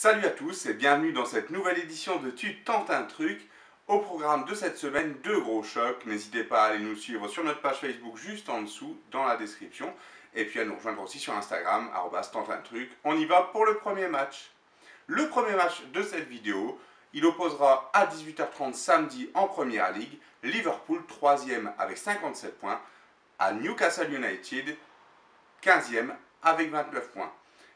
Salut à tous et bienvenue dans cette nouvelle édition de Tu tentes un truc. Au programme de cette semaine, deux gros chocs. N'hésitez pas à aller nous suivre sur notre page Facebook juste en dessous, dans la description. Et puis à nous rejoindre aussi sur Instagram, @tente un truc. On y va pour le premier match. Le premier match de cette vidéo, il opposera à 18h30 samedi en Première Ligue, Liverpool 3e avec 57 points, à Newcastle United 15e avec 29 points.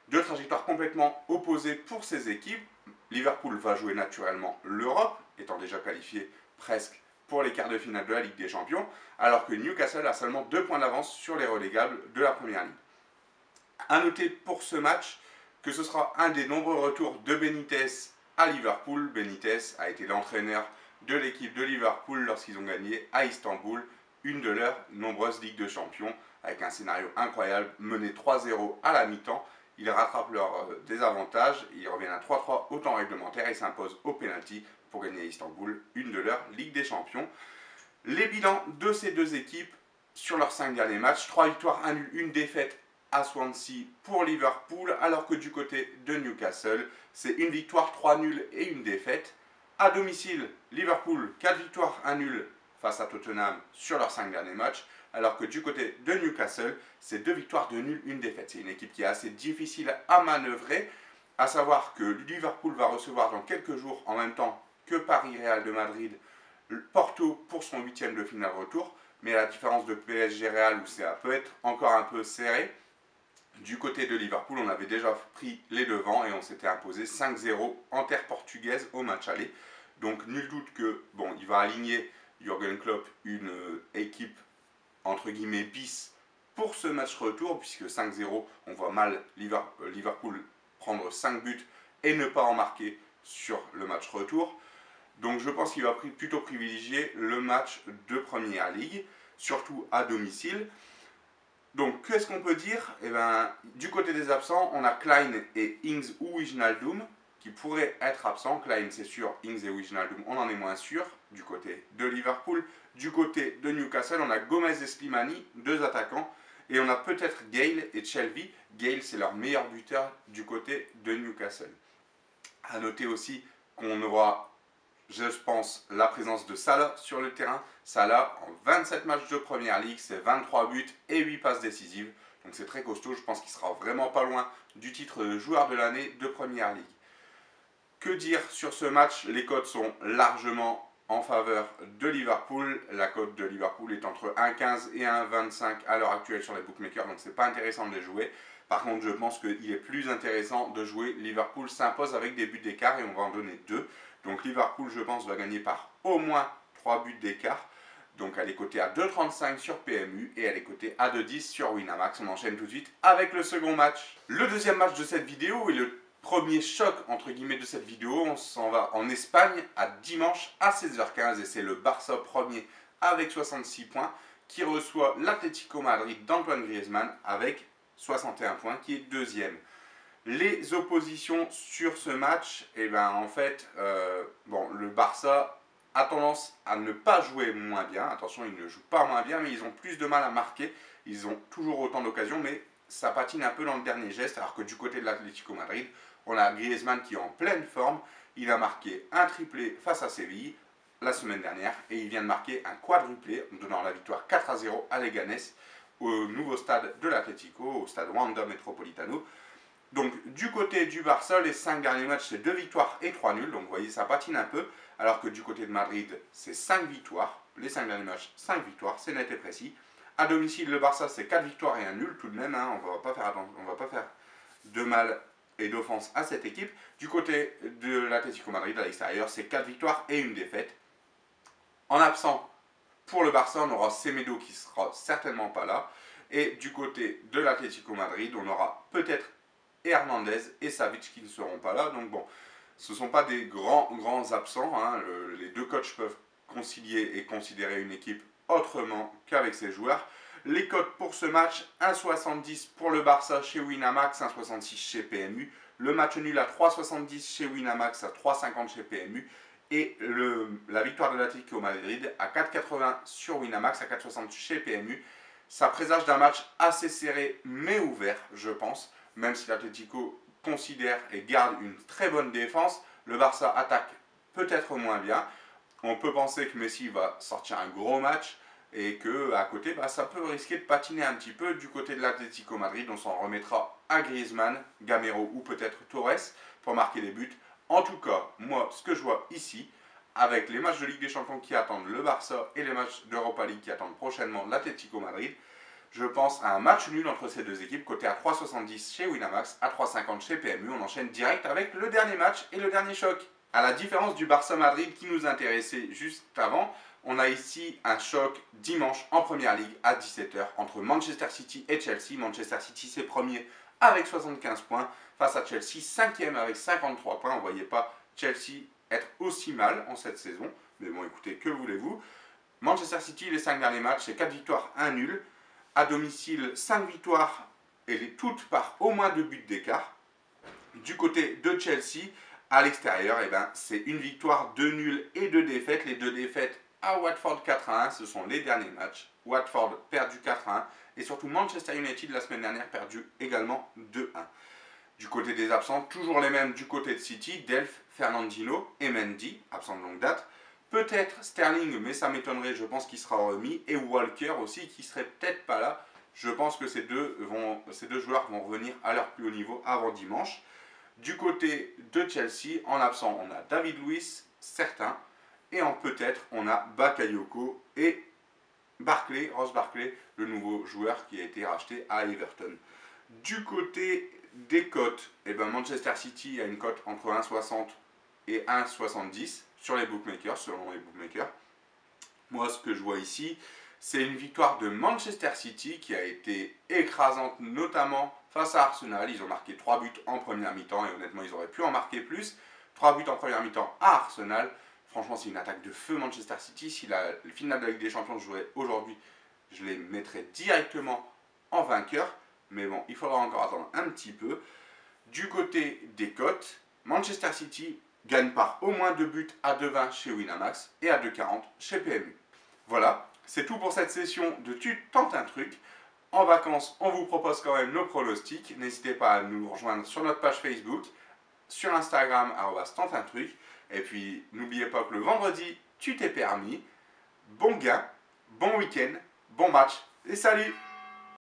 Deux trajectoires complètement opposées pour ces équipes. Liverpool va jouer naturellement l'Europe, étant déjà qualifié presque pour les quarts de finale de la Ligue des Champions, alors que Newcastle a seulement 2 points d'avance sur les relégables de la Première Ligue. A noter pour ce match que ce sera un des nombreux retours de Benitez à Liverpool. Benitez a été l'entraîneur de l'équipe de Liverpool lorsqu'ils ont gagné à Istanbul une de leurs nombreuses Ligues de Champions, avec un scénario incroyable, mené 3-0 à la mi-temps. Ils rattrapent leur désavantage, ils reviennent à 3-3 au temps réglementaire et s'imposent au pénalty pour gagner à Istanbul une de leurs Ligues des Champions. Les bilans de ces deux équipes sur leurs 5 derniers matchs: 3 victoires, 1 nul, 1 défaite à Swansea pour Liverpool, alors que du côté de Newcastle, c'est 1 victoire, 3 nuls et 1 défaite. À domicile, Liverpool, 4 victoires, 1 nul face à Tottenham sur leurs 5 derniers matchs, alors que du côté de Newcastle, c'est 2 victoires, 2 nuls, 1 défaite. C'est une équipe qui est assez difficile à manœuvrer, à savoir que Liverpool va recevoir dans quelques jours, en même temps que Paris Real de Madrid, Porto pour son 8e de finale retour, mais à la différence de PSG Real où ça peut être encore un peu serré, du côté de Liverpool, on avait déjà pris les devants et on s'était imposé 5-0 en terre portugaise au match aller. Donc nul doute que il va aligner Jürgen Klopp une équipe entre guillemets bis pour ce match retour, puisque 5-0, on voit mal Liverpool prendre 5 buts et ne pas en marquer sur le match retour. Donc je pense qu'il va plutôt privilégier le match de Première Ligue, surtout à domicile. Donc qu'est-ce qu'on peut dire? Du côté des absents, on a Klein et Ings ou Wijnaldum qui pourraient être absents. Klein c'est sûr, Ings et Wijnaldum on en est moins sûr du côté de Liverpool. Du côté de Newcastle, on a Gomez et Slimani, deux attaquants, et on a peut-être Gale et Shelvey. Gale c'est leur meilleur buteur du côté de Newcastle. A noter aussi qu'on aura, je pense, la présence de Salah sur le terrain. Salah, en 27 matchs de Première Ligue, c'est 23 buts et 8 passes décisives. Donc c'est très costaud, je pense qu'il sera vraiment pas loin du titre de joueur de l'année de Première Ligue. Que dire sur ce match? Les cotes sont largement en faveur de Liverpool. La cote de Liverpool est entre 1,15 et 1,25 à l'heure actuelle sur les bookmakers, donc c'est pas intéressant de les jouer. Par contre, je pense qu'il est plus intéressant de jouer Liverpool s'impose avec des buts d'écart et on va en donner 2. Donc Liverpool, je pense, va gagner par au moins 3 buts d'écart. Donc elle est cotée à 2,35 sur PMU et elle est cotée à 2,10 sur Winamax. On enchaîne tout de suite avec le second match. Le deuxième match de cette vidéo est le premier choc entre guillemets de cette vidéo. On s'en va en Espagne à dimanche à 16h15 et c'est le Barça premier avec 66 points qui reçoit l'Atlético Madrid d'Antoine Griezmann avec 61 points qui est deuxième. Les oppositions sur ce match, en fait, le Barça a tendance à ne pas jouer moins bien. Attention, ils ne jouent pas moins bien, mais ils ont plus de mal à marquer. Ils ont toujours autant d'occasions, mais ça patine un peu dans le dernier geste, alors que du côté de l'Atlético Madrid, on a Griezmann qui est en pleine forme. Il a marqué un triplé face à Séville la semaine dernière, et il vient de marquer un quadruplé, en donnant la victoire 4-0 à Leganés, au nouveau stade de l'Atlético, au stade Wanda Metropolitano. Donc du côté du Barça, les 5 derniers matchs, c'est 2 victoires et 3 nuls. Donc vous voyez, ça patine un peu. Alors que du côté de Madrid, c'est 5 victoires. Les 5 derniers matchs, 5 victoires, c'est net et précis. À domicile, le Barça, c'est 4 victoires et un nul tout de même. On va pas faire de mal et d'offense à cette équipe. Du côté de l'Atlético Madrid, à l'extérieur, c'est 4 victoires et une défaite. En absent, pour le Barça, on aura Semedo qui sera certainement pas là. Et du côté de l'Atlético Madrid, on aura peut-être Hernandez et Savic qui ne seront pas là. Donc bon, ce ne sont pas des grands absents. Les deux coachs peuvent concilier et considérer une équipe autrement qu'avec ses joueurs. Les cotes pour ce match: 1,70 pour le Barça chez Winamax, 1,66 chez PMU. Le match nul à 3,70 chez Winamax, à 3,50 chez PMU. Et la victoire de l'Atlético Madrid à 4,80 sur Winamax, à 4,60 chez PMU. Ça présage d'un match assez serré mais ouvert, je pense. Même si l'Atlético considère et garde une très bonne défense. Le Barça attaque peut-être moins bien. On peut penser que Messi va sortir un gros match et que à côté, ça peut risquer de patiner un petit peu du côté de l'Atlético Madrid. On s'en remettra à Griezmann, Gamero ou peut-être Torres pour marquer des buts. En tout cas, moi, ce que je vois ici, avec les matchs de Ligue des Champions qui attendent le Barça et les matchs d'Europa League qui attendent prochainement l'Atlético Madrid, je pense à un match nul entre ces deux équipes, côté à 3,70 chez Winamax, à 3,50 chez PMU. On enchaîne direct avec le dernier match et le dernier choc. À la différence du Barça-Madrid qui nous intéressait juste avant, on a ici un choc dimanche en Première Ligue à 17 h entre Manchester City et Chelsea. Manchester City c'est premier avec 75 points face à Chelsea 5e avec 53 points. On ne voyait pas Chelsea être aussi mal en cette saison. Mais bon, écoutez, que voulez-vous? Manchester City, les 5 derniers matchs, c'est 4 victoires, 1 nul. À domicile, 5 victoires, et toutes par au moins 2 buts d'écart. Du côté de Chelsea, à l'extérieur, c'est une victoire, 2 nuls et 2 défaites. Les 2 défaites à Watford 4-1, ce sont les derniers matchs. Watford perdu 4-1, et surtout Manchester United la semaine dernière perdu également 2-1. Du côté des absents, toujours les mêmes du côté de City, Delph, Fernandinho et Mendy, absents de longue date. Peut-être Sterling, mais ça m'étonnerait, je pense qu'il sera remis. Et Walker aussi, qui serait peut-être pas là. Je pense que ces deux joueurs vont revenir à leur plus haut niveau avant dimanche. Du côté de Chelsea, en absent, on a David Luiz, certains. Et en peut-être, on a Bakayoko et Barkley, Ross Barkley, le nouveau joueur qui a été racheté à Everton. Du côté des cotes, Manchester City a une cote entre 1,60 et 1,70 sur les bookmakers, selon les bookmakers. Moi, ce que je vois ici, c'est une victoire de Manchester City qui a été écrasante, notamment face à Arsenal. Ils ont marqué 3 buts en première mi-temps et honnêtement, ils auraient pu en marquer plus. 3 buts en première mi-temps à Arsenal. Franchement, c'est une attaque de feu Manchester City. Si la finale de la Ligue des Champions jouait aujourd'hui, je les mettrais directement en vainqueur. Mais bon, il faudra encore attendre un petit peu. Du côté des cotes, Manchester City gagne par au moins 2 buts à 2,20 chez Winamax et à 2,40 chez PMU. Voilà, c'est tout pour cette session de Tu tentes un truc. En vacances, on vous propose quand même nos pronostics. N'hésitez pas à nous rejoindre sur notre page Facebook, sur Instagram, @tente un truc. Et puis, n'oubliez pas que le vendredi, tu t'es permis. Bon gain, bon week-end, bon match et salut!